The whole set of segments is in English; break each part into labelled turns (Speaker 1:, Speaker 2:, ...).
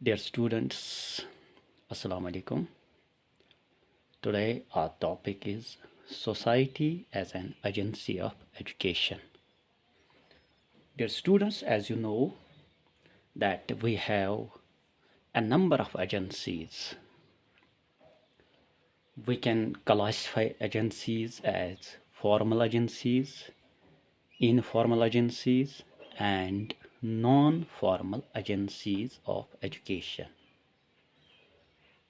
Speaker 1: Dear students, Assalamu alaikum. Today our topic is society as an agency of education. Dear students, as you know that we have a number of agencies. We can classify agencies as formal agencies, informal agencies, and non-formal agencies of education.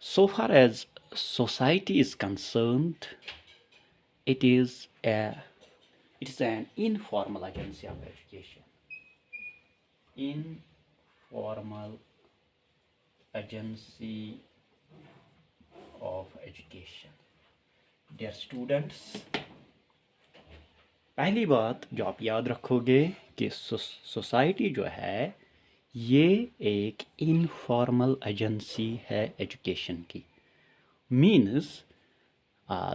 Speaker 1: So far as society is concerned, it is an informal agency of education. Informal agency of education. Dear students, पहली बात जो आप याद रखोगे कि society जो है ये एक इनफॉर्मल एजेंसी है एजुकेशन की. Means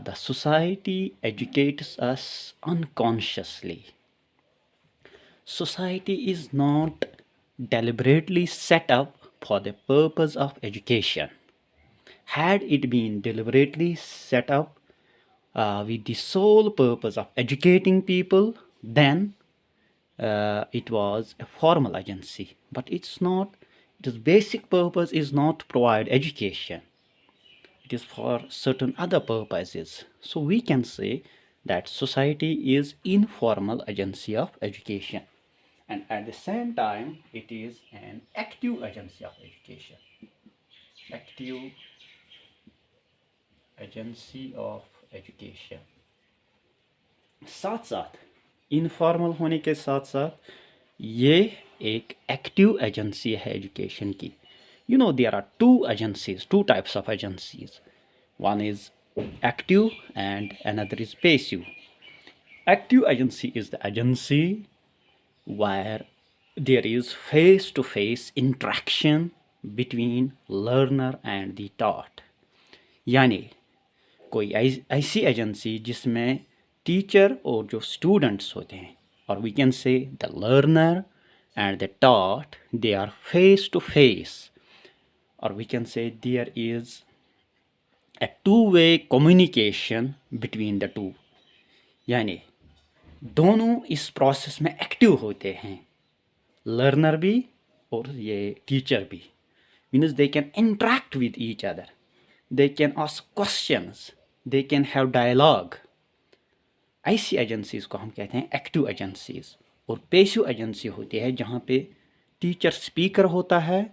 Speaker 1: the society educates us unconsciously. Society is not deliberately set up for the purpose of education. Had it been deliberately set up with the sole purpose of educating people, then it was a formal agency. But it's not. Its basic purpose is not to provide education. It is for certain other purposes. So we can say that society is informal agency of education, and at the same time it is an active agency of education. Active agency of education. साथ साथ informal होने के साथ साथ ये एक active agency है education की. You know, there are two types of agencies. One is active and another is passive. Active agency is the agency where there is face-to-face interaction between learner and the taught. यानी कोई ऐसी agency जिसमें teacher और जो students होते हैं, और we can say the learner and the taught, they are face to face, or we can say there is a two-way communication between the two. यानी दोनों इस प्रोसेस में एक्टिव होते हैं, लर्नर भी और ये टीचर भी. Means they can interact with each other, they can ask questions, they can have dialogue. ऐसी एजेंसीज को हम कहते हैं एक्टिव एजेंसीज. और पैसिव एजेंसी होती है जहाँ पे टीचर स्पीकर होता है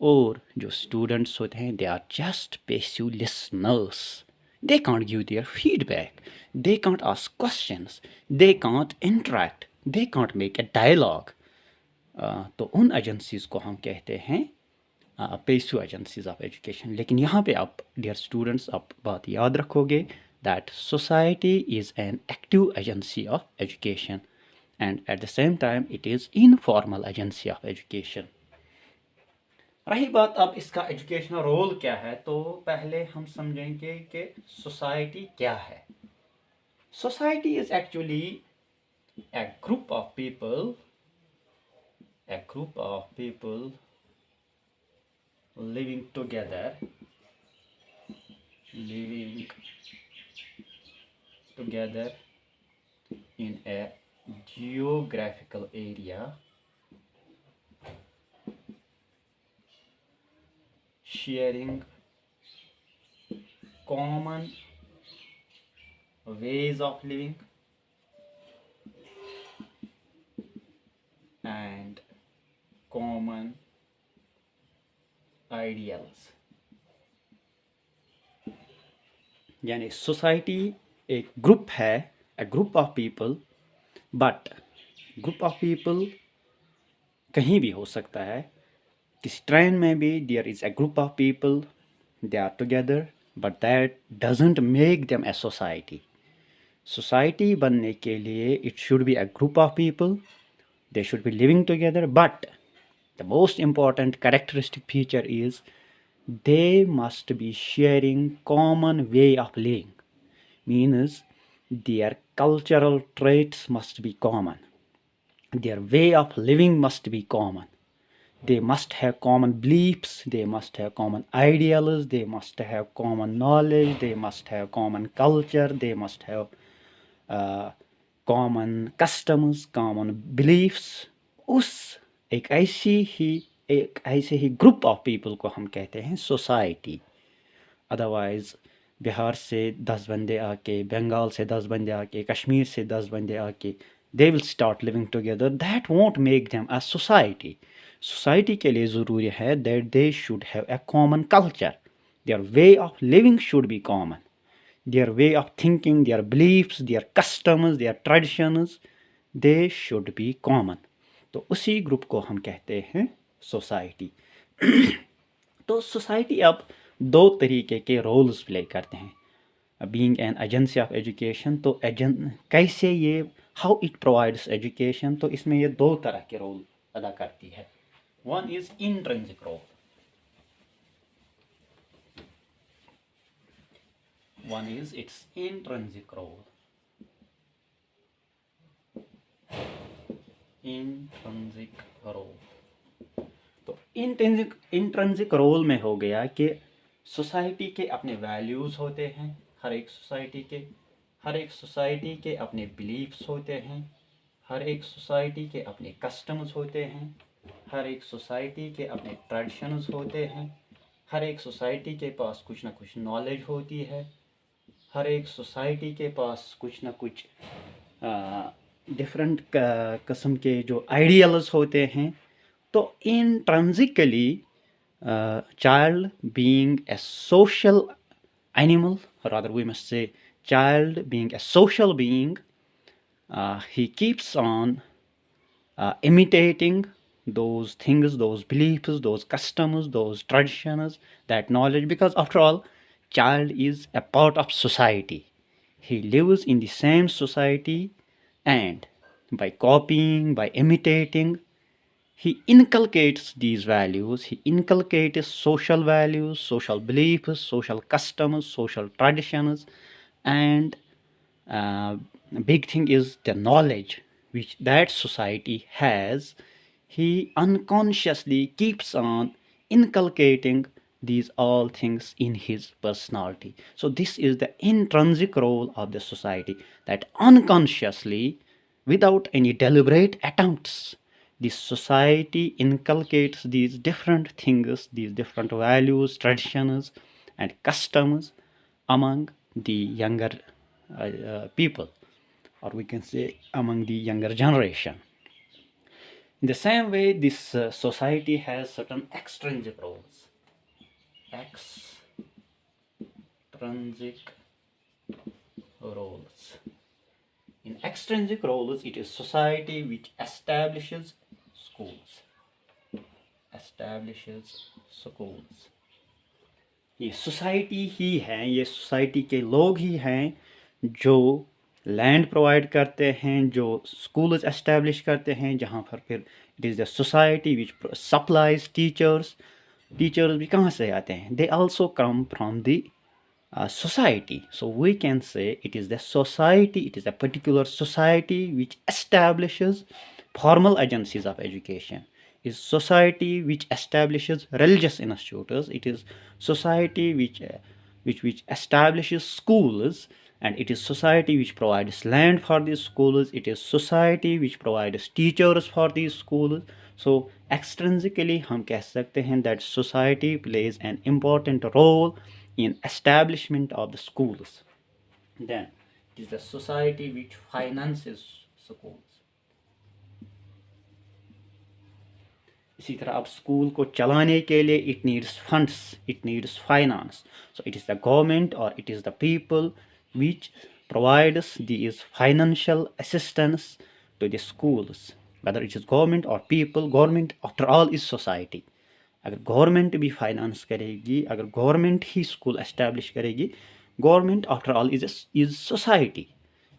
Speaker 1: और जो स्टूडेंट्स होते हैं they are just passive listeners. They can't give their feedback, they can't ask questions, they can't interact, they can't make a dialogue. तो उन एजेंसीज को हम कहते हैं पैसिव एजेंसीज ऑफ एजुकेशन. लेकिन यहाँ पे आप डियर स्टूडेंट्स आप बात याद रखोगे that society is an active agency of education, and at the same time it is informal agency of education. रही बात अब इसका एजुकेशनल रोल क्या है, तो पहले हम समझेंगे कि सोसाइटी क्या है. Society is actually a group of people living together in a geographical area, sharing common ways of living and common ideals. यानी सोसाइटी एक ग्रुप है, a group of people, but group of people कहीं भी हो सकता है. किसी train में भी there is a group of people, they are together, but that doesn't make them a society. Society बनने के लिए it should be a group of people, they should be living together, but the most important characteristic feature is they must be sharing common way of living. Means their cultural traits must be common, their way of living must be common. They must have common beliefs, they must have common ideals, they must have common knowledge, they must have common culture, they must have uh, common customs, common beliefs. उस एक ऐसे ही group of people को हम कहते हैं society. Otherwise Bihar से 10 बंदे आके, बंगाल से 10 बंदे आके, कश्मीर से 10 बंदे आके, they will start living together. That won't make them a society. Society के लिए ज़रूरी है that they should have a common culture. Their way of living should be common. Their way of thinking, their beliefs, their customs, their traditions, they should be common. तो उसी group को हम कहते हैं सोसाइटी. तो सोसाइटी अब दो तरीके के रोल्स प्ले करते हैं. Being an agency of education, तो कैसे ये हाउ इट प्रोवाइड्स एजुकेशन, तो इसमें ये दो तरह के रोल अदा करती है. One is intrinsic role. One is its intrinsic role. Intrinsic role. तो इंट्रिंसिक रोल में हो गया कि सोसाइटी के अपने वैल्यूज़ होते हैं. हर एक सोसाइटी के अपने बिलीफ्स होते हैं. हर एक सोसाइटी के अपने कस्टम्स होते हैं. हर एक सोसाइटी के अपने ट्रेडिशंस होते हैं. हर एक सोसाइटी के पास कुछ ना कुछ नॉलेज होती है. हर एक सोसाइटी के पास कुछ ना कुछ डिफरेंट किस्म के जो आइडियल्स होते हैं. तो intrinsically child being a social animal, rather we must say child being a social being, he keeps on imitating those things, those beliefs, those customs, those traditions, that knowledge, because after all, child is a part of society. He lives in the same society, and by copying, by imitating, he inculcates these values. He inculcates social values, social beliefs, social customs, social traditions, and uh, big thing is the knowledge which that society has. He unconsciously keeps on inculcating these all things in his personality. So this is the intrinsic role of the society, that unconsciously, without any deliberate attempts, the society inculcates these different things, these different values, traditions, and customs among the younger people, or we can say among the younger generation. In the same way, this society has certain extrinsic roles. Extrinsic roles. In extrinsic roles, it is society which establishes schools. ये society ही हैं, ये society के लोग ही हैं जो land provide करते हैं, जो स्कूल्स एस्टैब्लिश करते हैं, जहाँ पर फिर it is the society which supplies teachers. Teachers भी कहाँ से आते हैं? They also come from the society. So we can say it is the society, it is a particular society which establishes formal agencies of education. It is society which establishes religious institutes. It is society which establishes schools, and it is society which provides land for these schools. It is society which provides teachers for these schools. So extrinsically हम कह सकते हैं that society plays an important role in establishment of the schools. Then it is the society which finances schools. इसी तरह अब school को चलाने के लिए it needs funds, it needs finance. So it is the government or it is the people which provides these financial assistance to the schools. Whether it is government or people, government after all is society. अगर government भी finance करेगी, अगर government ही school establish करेगी, government after all is society,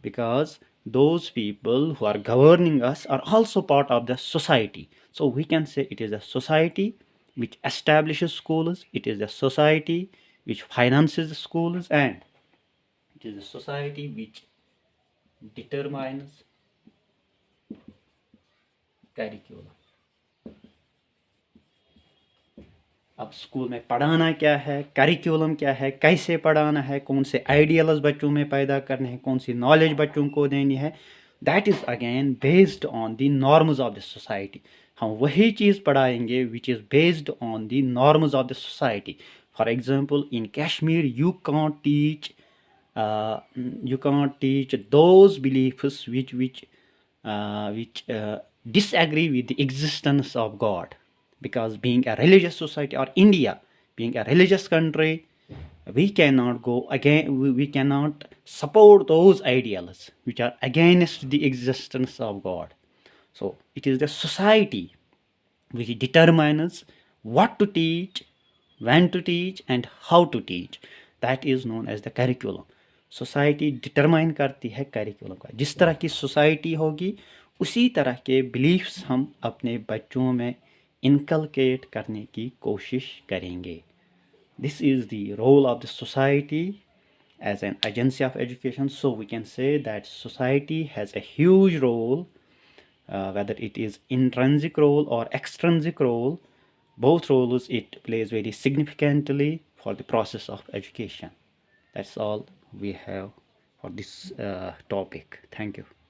Speaker 1: because those people who are governing us are also part of the society. So we can say it is a society which establishes schools, it is a society which finances schools, and it is a society which determines curriculum. अब school में पढ़ाना क्या है, curriculum क्या है, कैसे पढ़ाना है, कौन से आइडियल्स बच्चों में पैदा करने हैं, कौन सी नॉलेज बच्चों को देनी है, that is again based on the norms of the society. हम वही चीज़ पढ़ाएंगे which is based on the norms of the society. For example in Kashmir you can't teach those beliefs which disagree with the existence of God, because being a religious society, or India being a religious country, we cannot go again. We cannot support those ideals which are against the existence of God. So it is the society which determines what to teach, when to teach, and how to teach. That is known as the curriculum. Society determine करती है curriculum का। जिस तरह की society होगी उसी तरह के बिलीफ्स हम अपने बच्चों में इनकलकेट करने की कोशिश करेंगे। This is the role of the society as an agency of education. So we can say that society has a huge role, whether it is intrinsic role or extrinsic role. Both roles it plays very significantly for the process of education. That's all we have for this topic. Thank you.